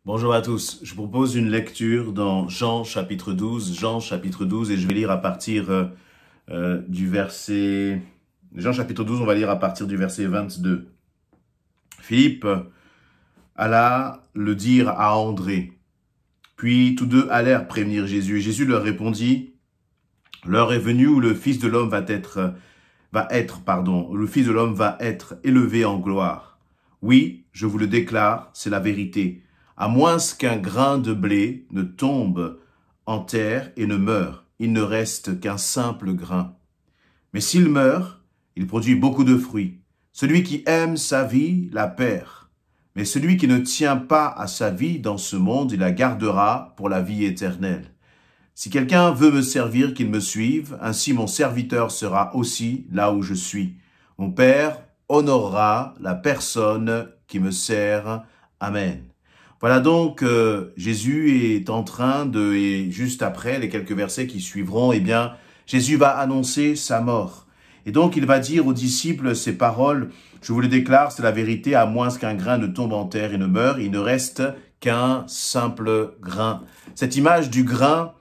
Bonjour à tous, je vous propose une lecture dans Jean chapitre 12, et je vais lire à partir du verset... Jean chapitre 12, on va lire à partir du verset 22. Philippe alla le dire à André, puis tous deux allèrent prévenir Jésus. Et Jésus leur répondit, « L'heure est venue où le Fils de l'homme va être élevé en gloire. Oui, je vous le déclare, c'est la vérité. À moins qu'un grain de blé ne tombe en terre et ne meure, il ne reste qu'un simple grain. Mais s'il meurt, il produit beaucoup de fruits. Celui qui aime sa vie la perd. Mais celui qui ne tient pas à sa vie dans ce monde, il la gardera pour la vie éternelle. Si quelqu'un veut me servir, qu'il me suive, ainsi mon serviteur sera aussi là où je suis. Mon Père honorera la personne qui me sert. Amen. » Voilà donc, Jésus est en train de, et juste après les quelques versets qui suivront, Jésus va annoncer sa mort. Et donc, il va dire aux disciples ces paroles, « Je vous le déclare, c'est la vérité, à moins qu'un grain ne tombe en terre et ne meure, il ne reste qu'un simple grain. » Cette image du grain,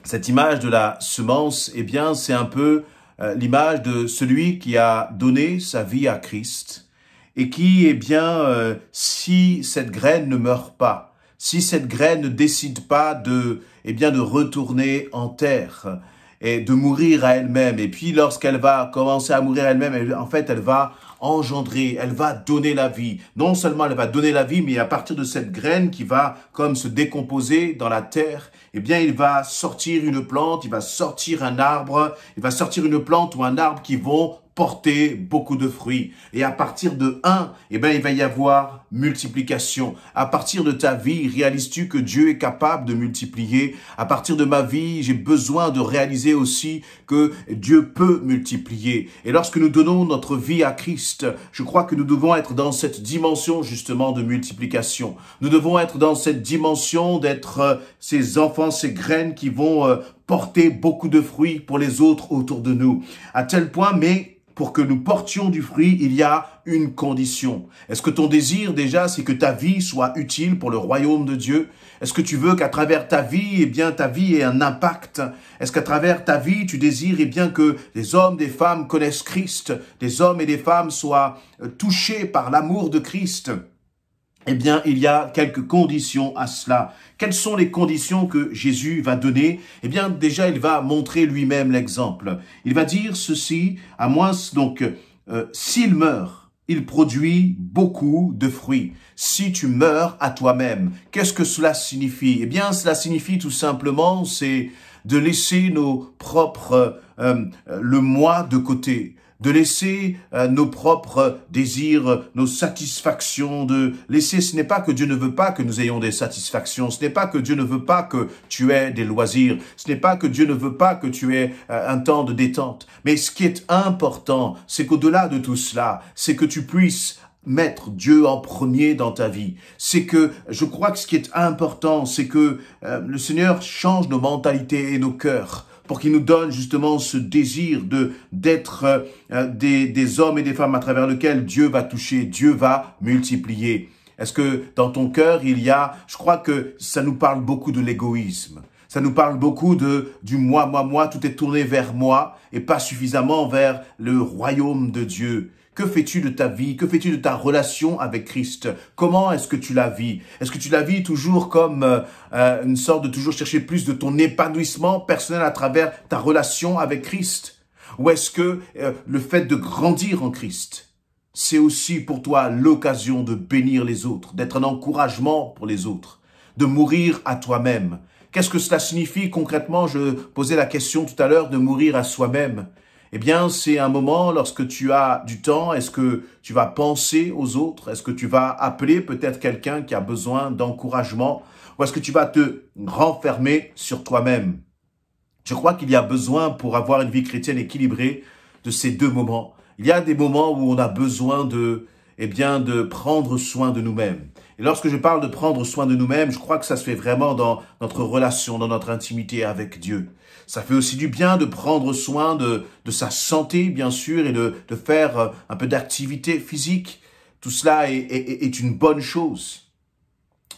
cette image de la semence, c'est un peu l'image de celui qui a donné sa vie à Christ. Et qui, si cette graine ne meurt pas, si cette graine ne décide pas de retourner en terre et de mourir à elle-même, et puis lorsqu'elle va commencer à mourir elle-même, elle va engendrer, elle va donner la vie. Non seulement elle va donner la vie, mais à partir de cette graine qui va comme se décomposer dans la terre, il va sortir une plante, il va sortir un arbre, il va sortir une plante ou un arbre qui vont porter beaucoup de fruits. Et à partir de il va y avoir multiplication. À partir de ta vie, réalises-tu que Dieu est capable de multiplier? À partir de ma vie, j'ai besoin de réaliser aussi que Dieu peut multiplier. Et lorsque nous donnons notre vie à Christ, je crois que nous devons être dans cette dimension justement de multiplication. Nous devons être dans cette dimension d'être ces enfants, ces graines qui vont porter beaucoup de fruits pour les autres autour de nous. À tel point, pour que nous portions du fruit, il y a une condition. Est-ce que ton désir déjà, c'est que ta vie soit utile pour le royaume de Dieu? Est-ce que tu veux qu'à travers ta vie, ta vie ait un impact? Est-ce qu'à travers ta vie, tu désires que des hommes, des femmes connaissent Christ, des hommes et des femmes soient touchés par l'amour de Christ? Il y a quelques conditions à cela. Quelles sont les conditions que Jésus va donner? Déjà, il va montrer lui-même l'exemple. Il va dire ceci, à moins, s'il meurt, il produit beaucoup de fruits. Si tu meurs à toi-même, qu'est-ce que cela signifie? Cela signifie tout simplement, c'est de laisser nos propres, le moi de côté. De laisser nos propres désirs, nos satisfactions, de laisser, ce n'est pas que Dieu ne veut pas que nous ayons des satisfactions, ce n'est pas que Dieu ne veut pas que tu aies des loisirs, ce n'est pas que Dieu ne veut pas que tu aies un temps de détente. Mais ce qui est important, c'est qu'au-delà de tout cela, c'est que tu puisses mettre Dieu en premier dans ta vie. C'est que, je crois que ce qui est important, c'est que le Seigneur change nos mentalités et nos cœurs, pour qu'il nous donne justement ce désir d'être des hommes et des femmes à travers lesquels Dieu va toucher, Dieu va multiplier. Est-ce que dans ton cœur, je crois que ça nous parle beaucoup de l'égoïsme. Ça nous parle beaucoup du moi, tout est tourné vers moi et pas suffisamment vers le royaume de Dieu. Que fais-tu de ta vie? Que fais-tu de ta relation avec Christ? Comment est-ce que tu la vis? Est-ce que tu la vis toujours comme une sorte de toujours chercher plus de ton épanouissement personnel à travers ta relation avec Christ? Ou est-ce que le fait de grandir en Christ, c'est aussi pour toi l'occasion de bénir les autres, d'être un encouragement pour les autres, de mourir à toi-même? Qu'est-ce que cela signifie concrètement? Je posais la question tout à l'heure de mourir à soi-même. C'est un moment lorsque tu as du temps, est-ce que tu vas penser aux autres? Est-ce que tu vas appeler peut-être quelqu'un qui a besoin d'encouragement? Ou est-ce que tu vas te renfermer sur toi-même? Je crois qu'il y a besoin pour avoir une vie chrétienne équilibrée de ces deux moments. Il y a des moments où on a besoin de prendre soin de nous-mêmes. Et lorsque je parle de prendre soin de nous-mêmes, je crois que ça se fait vraiment dans notre relation, dans notre intimité avec Dieu. Ça fait aussi du bien de prendre soin de sa santé, bien sûr, et de faire un peu d'activité physique. Tout cela est une bonne chose.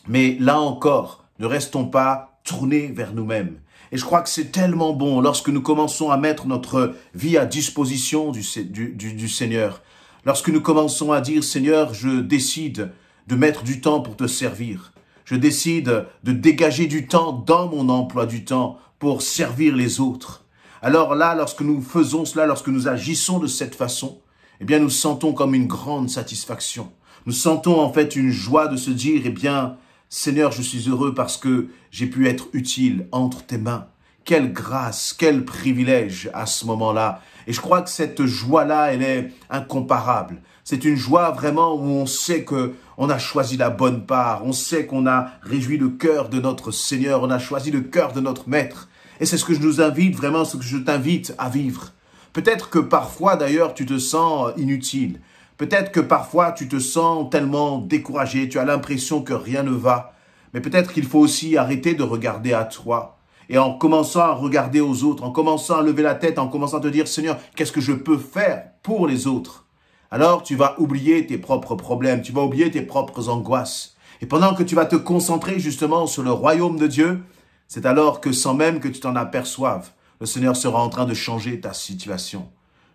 Mais là encore, ne restons pas tournés vers nous-mêmes. Et je crois que c'est tellement bon lorsque nous commençons à mettre notre vie à disposition du Seigneur. Lorsque nous commençons à dire, Seigneur, je décide de mettre du temps pour te servir. Je décide de dégager du temps dans mon emploi du temps pour servir les autres. Alors là, lorsque nous faisons cela, lorsque nous agissons de cette façon, eh bien, nous sentons comme une grande satisfaction. Nous sentons en fait une joie de se dire, eh bien, Seigneur, je suis heureux parce que j'ai pu être utile entre tes mains. Quelle grâce, quel privilège à ce moment-là. Et je crois que cette joie-là, elle est incomparable. C'est une joie vraiment où on sait que on a choisi la bonne part. On sait qu'on a réjoui le cœur de notre Seigneur. On a choisi le cœur de notre Maître. Et c'est ce que je nous invite, vraiment, ce que je t'invite à vivre. Peut-être que parfois, d'ailleurs, tu te sens inutile. Peut-être que parfois, tu te sens tellement découragé, tu as l'impression que rien ne va. Mais peut-être qu'il faut aussi arrêter de regarder à toi. Et en commençant à regarder aux autres, en commençant à lever la tête, en commençant à te dire, Seigneur, qu'est-ce que je peux faire pour les autres? Alors, tu vas oublier tes propres problèmes, tu vas oublier tes propres angoisses. Et pendant que tu vas te concentrer justement sur le royaume de Dieu, c'est alors que sans même que tu t'en aperçoives, le Seigneur sera en train de changer ta situation.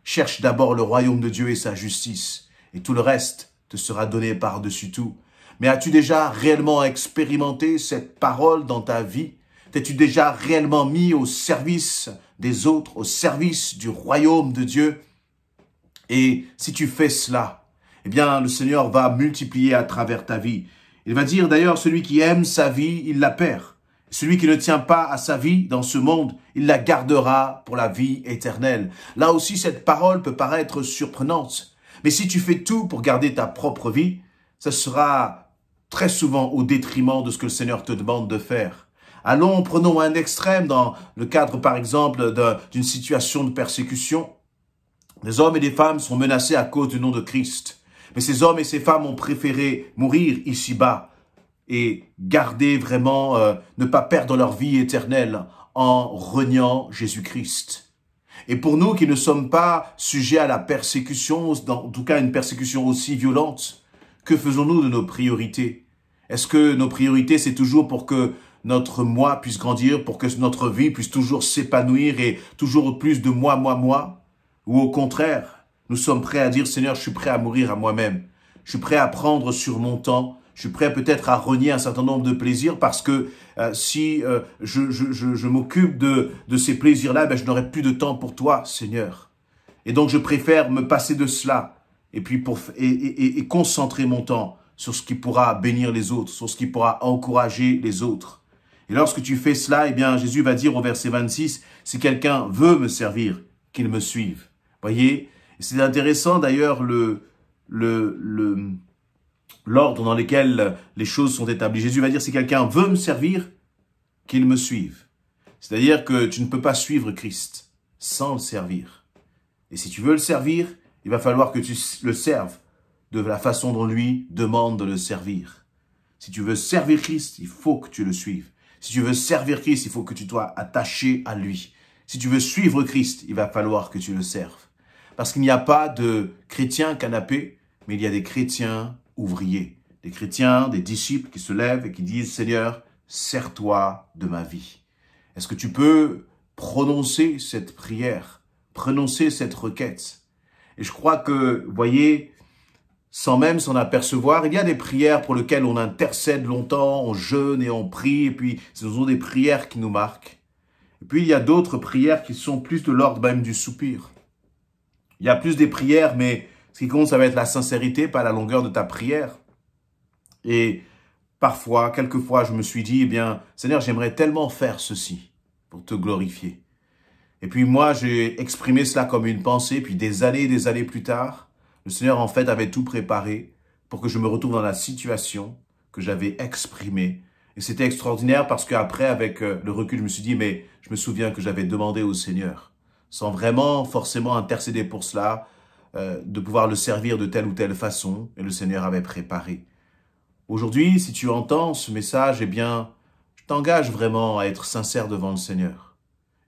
Cherche d'abord le royaume de Dieu et sa justice, et tout le reste te sera donné par-dessus tout. Mais as-tu déjà réellement expérimenté cette parole dans ta vie? T'es-tu déjà réellement mis au service des autres, au service du royaume de Dieu? Et si tu fais cela, eh bien, le Seigneur va multiplier à travers ta vie. Il va dire d'ailleurs, celui qui aime sa vie, il la perd. Celui qui ne tient pas à sa vie dans ce monde, il la gardera pour la vie éternelle. Là aussi, cette parole peut paraître surprenante. Mais si tu fais tout pour garder ta propre vie, ce sera très souvent au détriment de ce que le Seigneur te demande de faire. Allons, prenons un extrême dans le cadre, par exemple, d'une situation de persécution. Des hommes et des femmes sont menacés à cause du nom de Christ. Mais ces hommes et ces femmes ont préféré mourir ici-bas et garder vraiment, ne pas perdre leur vie éternelle en reniant Jésus-Christ. Et pour nous qui ne sommes pas sujets à la persécution, en tout cas une persécution aussi violente, que faisons-nous de nos priorités? Est-ce que nos priorités, c'est toujours pour que notre moi puisse grandir, pour que notre vie puisse toujours s'épanouir et toujours plus de moi? Ou au contraire, nous sommes prêts à dire, Seigneur, je suis prêt à mourir à moi-même. Je suis prêt à prendre sur mon temps. Je suis prêt peut-être à renier un certain nombre de plaisirs parce que si je m'occupe de ces plaisirs-là, ben, je n'aurai plus de temps pour toi, Seigneur. Et donc, je préfère me passer de cela et puis et concentrer mon temps sur ce qui pourra bénir les autres, sur ce qui pourra encourager les autres. Et lorsque tu fais cela, eh bien, Jésus va dire au verset 26, si quelqu'un veut me servir, qu'il me suive. Voyez, c'est intéressant d'ailleurs l'ordre dans lequel les choses sont établies. Jésus va dire, si quelqu'un veut me servir, qu'il me suive. C'est-à-dire que tu ne peux pas suivre Christ sans le servir. Et si tu veux le servir, il va falloir que tu le serves de la façon dont lui demande de le servir. Si tu veux servir Christ, il faut que tu le suives. Si tu veux servir Christ, il faut que tu sois attaché à lui. Si tu veux suivre Christ, il va falloir que tu le serves. Parce qu'il n'y a pas de chrétiens canapés, mais il y a des chrétiens ouvriers. Des chrétiens, des disciples qui se lèvent et qui disent « Seigneur, sers-toi de ma vie ». Est-ce que tu peux prononcer cette prière, prononcer cette requête? Et je crois que, vous voyez, sans même s'en apercevoir, il y a des prières pour lesquelles on intercède longtemps, on jeûne et on prie, et puis ce sont des prières qui nous marquent. Et puis il y a d'autres prières qui sont plus de l'ordre même du soupir. Il y a plus des prières, mais ce qui compte, ça va être la sincérité, pas la longueur de ta prière. Et parfois, quelquefois, je me suis dit, eh bien, Seigneur, j'aimerais tellement faire ceci pour te glorifier. Et puis moi, j'ai exprimé cela comme une pensée, puis des années plus tard, le Seigneur, en fait, avait tout préparé pour que je me retrouve dans la situation que j'avais exprimée. Et c'était extraordinaire parce qu'après, avec le recul, je me suis dit, mais je me souviens que j'avais demandé au Seigneur, sans vraiment forcément intercéder pour cela, de pouvoir le servir de telle ou telle façon, et le Seigneur avait préparé. Aujourd'hui, si tu entends ce message, eh bien, je t'engage vraiment à être sincère devant le Seigneur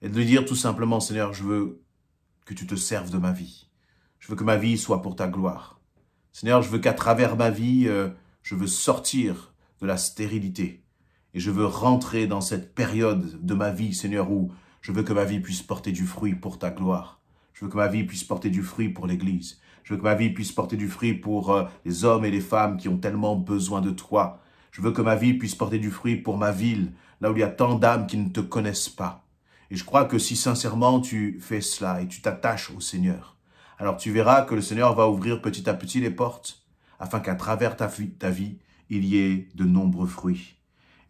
et de lui dire tout simplement, Seigneur, je veux que tu te serves de ma vie. Je veux que ma vie soit pour ta gloire. Seigneur, je veux qu'à travers ma vie, je veux sortir de la stérilité. Et je veux rentrer dans cette période de ma vie, Seigneur, où je veux que ma vie puisse porter du fruit pour ta gloire. Je veux que ma vie puisse porter du fruit pour l'Église. Je veux que ma vie puisse porter du fruit pour les hommes et les femmes qui ont tellement besoin de toi. Je veux que ma vie puisse porter du fruit pour ma ville, là où il y a tant d'âmes qui ne te connaissent pas. Et je crois que si sincèrement tu fais cela et tu t'attaches au Seigneur, alors tu verras que le Seigneur va ouvrir petit à petit les portes, afin qu'à travers ta vie, il y ait de nombreux fruits.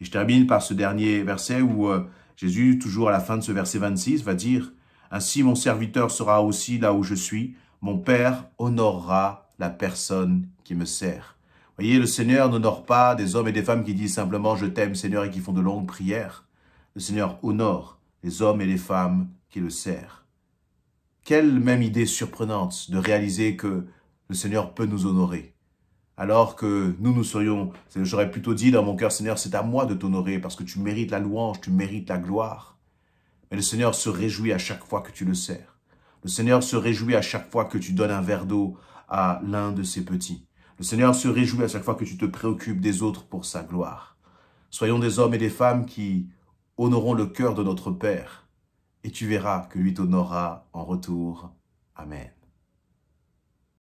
Et je termine par ce dernier verset où Jésus, toujours à la fin de ce verset 26, va dire « Ainsi mon serviteur sera aussi là où je suis, mon Père honorera la personne qui me sert. » Voyez, le Seigneur n'honore pas des hommes et des femmes qui disent simplement « Je t'aime Seigneur » et qui font de longues prières. Le Seigneur honore les hommes et les femmes qui le servent. Quelle même idée surprenante de réaliser que le Seigneur peut nous honorer. Alors que nous serions, j'aurais plutôt dit dans mon cœur, Seigneur, c'est à moi de t'honorer parce que tu mérites la louange, tu mérites la gloire. Mais le Seigneur se réjouit à chaque fois que tu le sers. Le Seigneur se réjouit à chaque fois que tu donnes un verre d'eau à l'un de ses petits. Le Seigneur se réjouit à chaque fois que tu te préoccupes des autres pour sa gloire. Soyons des hommes et des femmes qui honorons le cœur de notre Père et tu verras que lui t'honorera en retour. Amen.